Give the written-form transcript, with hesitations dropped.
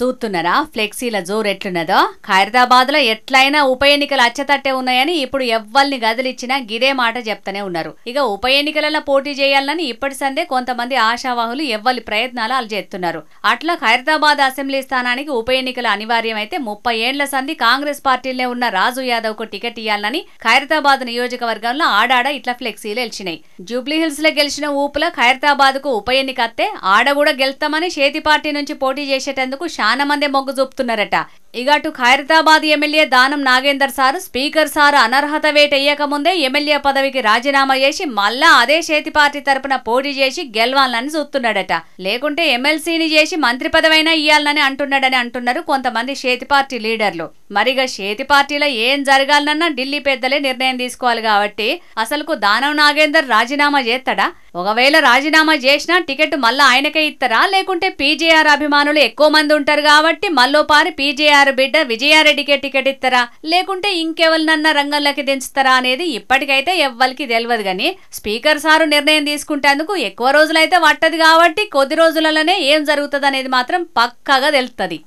చూస్తున్నారా ఫ్లెక్సీల జోరు ఎట్లున్నదో. ఖైరతాబాద్ లో ఎట్లయినా ఉప ఎన్నికలు అచ్చతట్టే ఉన్నాయని ఇప్పుడు ఎవ్వల్ని గదిలిచ్చినా గిదే మాట చెప్తూనే ఉన్నారు. ఇక ఉప ఎన్నికలలో పోటీ చేయాలని ఇప్పటి సందే కొంతమంది ఆశావాహులు ఎవ్వలి ప్రయత్నాలు వాళ్ళు చేస్తున్నారు. అట్లా ఖైరతాబాద్ అసెంబ్లీ స్థానానికి ఉప ఎన్నికలు అనివార్యమైతే 30 ఏండ్ల సంధి కాంగ్రెస్ పార్టీలనే ఉన్న రాజు యాదవ్ కు టికెట్ ఇయ్యాలని ఖైరతాబాద్ నియోజకవర్గంలో ఆడాడ ఇట్లా ఫ్లెక్సీలు ఎల్చినాయి. జూబ్లీహిల్స్ లో గెలిచిన ఊపుల ఖైరతాబాద్ కు ఉప ఎన్నిక అత్తే ఆడ కూడా గెలుస్తామని చేతి పార్టీ నుంచి పోటీ చేసేటందుకు చాలా మంది మొగ్గు చూపుతున్నారట. ఇక అటు Khairatabad MLA Danam Nagender sir speaker sir అనర్హత వేట వేయక ముందే ఎమ్మెల్యే పదవికి రాజీనామా చేసి మళ్ళా అదే చేతి పార్టీ తరపున పోటీ చేసి గెలవాలని చూస్తున్నాడట. లేకుంటే ఎమ్మెల్సీని చేసి మంత్రి పదవైనా ఇయ్యాలని అంటున్నాడని అంటున్నారు కొంతమంది చేతి పార్టీ లీడర్లు. మరిగా చేతి పార్టీలో ఏం జరగాలన్నా ఢిల్లీ పెద్దలే నిర్ణయం తీసుకోవాలి కాబట్టి అసలుకు దానం నాగేందర్ రాజీనామా చేస్తాడా? ఒకవేళ రాజీనామా చేసినా టికెట్ మళ్ళా ఆయనకే ఇస్తారా, లేకుంటే పీజేఆర్ అభిమానులు ఎక్కువ మంది ఉంటారు కాబట్టి మల్లోపారి పీజేఆర్ బిడ్డ విజయారెడ్డికే టికెట్ ఇస్తారా, లేకుంటే ఇంకెవరినన్నా రంగంలోకి దించుతారా అనేది ఇప్పటికైతే ఎవ్వరికి తెలియదు. గాని స్పీకర్ సారు నిర్ణయం తీసుకుంటేందుకు ఎక్కువ రోజులైతే పట్టదు కాబట్టి కొద్ది రోజులలోనే ఏం జరుగుతుంది అనేది మాత్రం పక్కాగా తెలుస్తుంది.